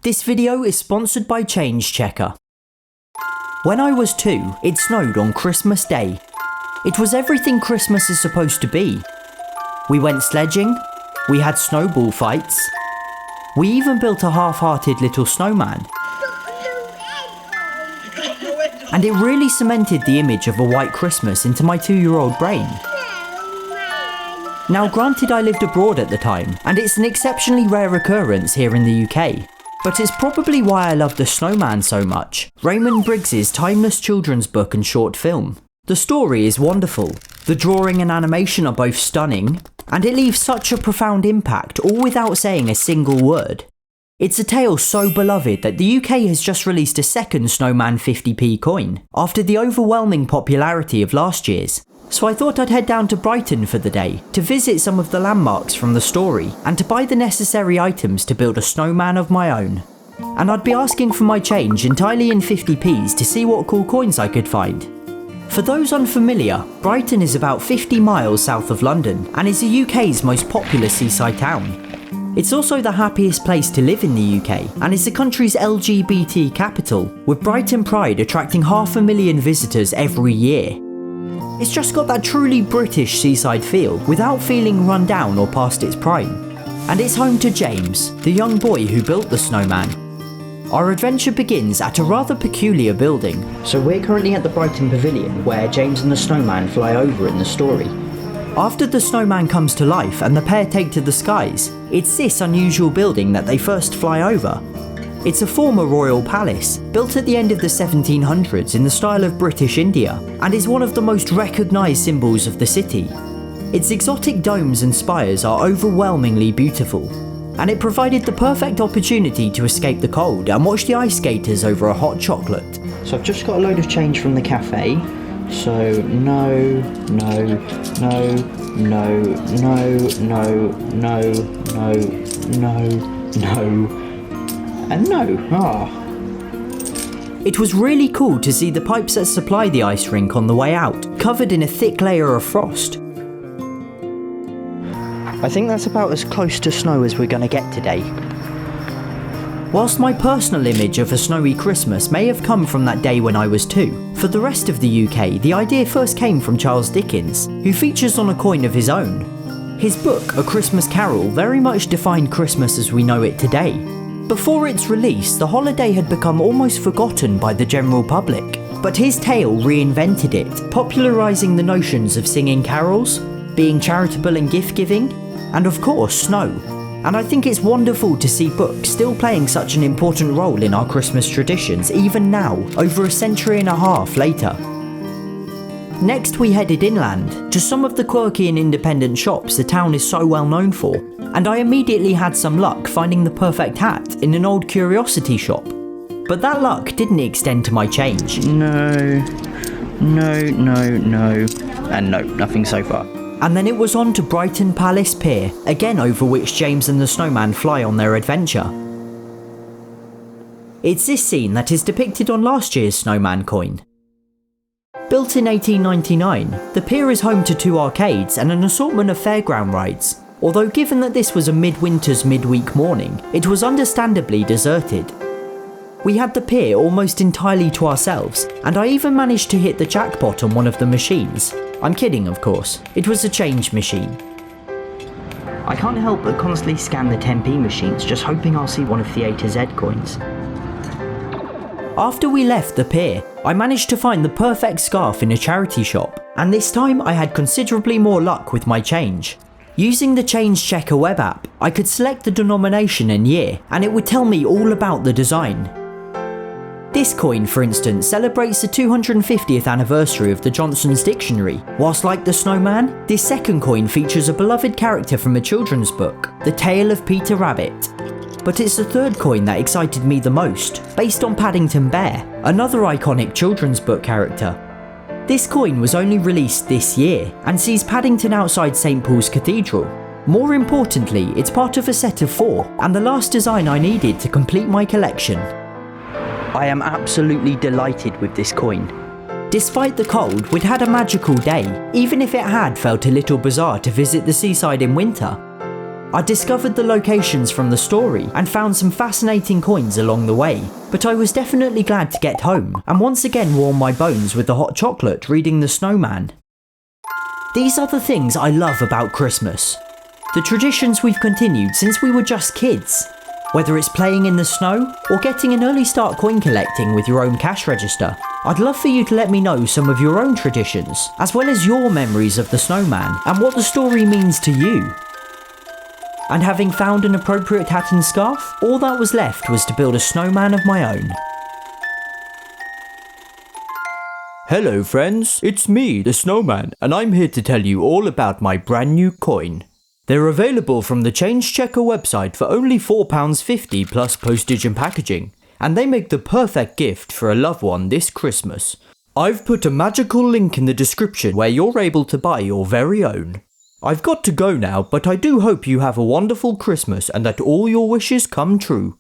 This video is sponsored by Change Checker. When I was 2, it snowed on Christmas Day. It was everything Christmas is supposed to be. We went sledging, we had snowball fights, we even built a half-hearted little snowman. And it really cemented the image of a white Christmas into my 2-year-old brain. Now granted, I lived abroad at the time, and it's an exceptionally rare occurrence here in the UK. But it's probably why I love the Snowman so much, Raymond Briggs's timeless children's book and short film. The story is wonderful, the drawing and animation are both stunning, and it leaves such a profound impact all without saying a single word. It's a tale so beloved that the UK has just released a second Snowman 50p coin, after the overwhelming popularity of last year's. So I thought I'd head down to Brighton for the day, to visit some of the landmarks from the story, and to buy the necessary items to build a snowman of my own. And I'd be asking for my change entirely in 50p's to see what cool coins I could find. For those unfamiliar, Brighton is about 50 miles south of London, and is the UK's most popular seaside town. It's also the happiest place to live in the UK, and is the country's LGBT capital, with Brighton Pride attracting 500,000 visitors every year. It's just got that truly British seaside feel, without feeling run down or past its prime. And it's home to James, the young boy who built the snowman. Our adventure begins at a rather peculiar building. So we're currently at the Brighton Pavilion, where James and the snowman fly over in the story. After the snowman comes to life and the pair take to the skies, it's this unusual building that they first fly over. It's a former royal palace, built at the end of the 1700s in the style of British India, and is one of the most recognised symbols of the city. Its exotic domes and spires are overwhelmingly beautiful, and it provided the perfect opportunity to escape the cold and watch the ice skaters over a hot chocolate. So I've just got a load of change from the cafe, so no, and no. It was really cool to see the pipes that supply the ice rink on the way out, covered in a thick layer of frost. I think that's about as close to snow as we're going to get today. Whilst my personal image of a snowy Christmas may have come from that day when I was 2, for the rest of the UK the idea first came from Charles Dickens, who features on a coin of his own. His book, A Christmas Carol, very much defined Christmas as we know it today. Before its release, the holiday had become almost forgotten by the general public, but his tale reinvented it, popularising the notions of singing carols, being charitable and gift-giving, and of course snow. And I think it's wonderful to see books still playing such an important role in our Christmas traditions even now, over a century and a half later. Next we headed inland, to some of the quirky and independent shops the town is so well known for, and I immediately had some luck finding the perfect hat in an old curiosity shop. But that luck didn't extend to my change. No, and no, nothing so far. And then it was on to Brighton Palace Pier, again over which James and the snowman fly on their adventure. It's this scene that is depicted on last year's snowman coin. Built in 1899, the pier is home to 2 arcades and an assortment of fairground rides, although given that this was a midwinter's midweek morning, it was understandably deserted. We had the pier almost entirely to ourselves, and I even managed to hit the jackpot on one of the machines. I'm kidding, of course, it was a change machine. I can't help but constantly scan the 10p machines, just hoping I'll see one of the A to Z coins. After we left the pier, I managed to find the perfect scarf in a charity shop, and this time I had considerably more luck with my change. Using the Change Checker web app, I could select the denomination and year, and it would tell me all about the design. This coin, for instance, celebrates the 250th anniversary of the Johnson's Dictionary, whilst like the snowman, this second coin features a beloved character from a children's book, The Tale of Peter Rabbit. But it's the third coin that excited me the most, based on Paddington Bear, another iconic children's book character. This coin was only released this year, and sees Paddington outside St Paul's Cathedral. More importantly, it's part of a set of 4, and the last design I needed to complete my collection. I am absolutely delighted with this coin. Despite the cold, we'd had a magical day, even if it had felt a little bizarre to visit the seaside in winter. I discovered the locations from the story and found some fascinating coins along the way, but I was definitely glad to get home and once again warm my bones with the hot chocolate reading the Snowman. These are the things I love about Christmas. The traditions we've continued since we were just kids. Whether it's playing in the snow or getting an early start coin collecting with your own cash register, I'd love for you to let me know some of your own traditions, as well as your memories of the Snowman and what the story means to you. And having found an appropriate hat and scarf, all that was left was to build a snowman of my own. Hello friends, it's me, the Snowman, and I'm here to tell you all about my brand new coin. They're available from the Change Checker website for only £4.50 plus postage and packaging, and they make the perfect gift for a loved one this Christmas. I've put a magical link in the description where you're able to buy your very own. I've got to go now, but I do hope you have a wonderful Christmas and that all your wishes come true.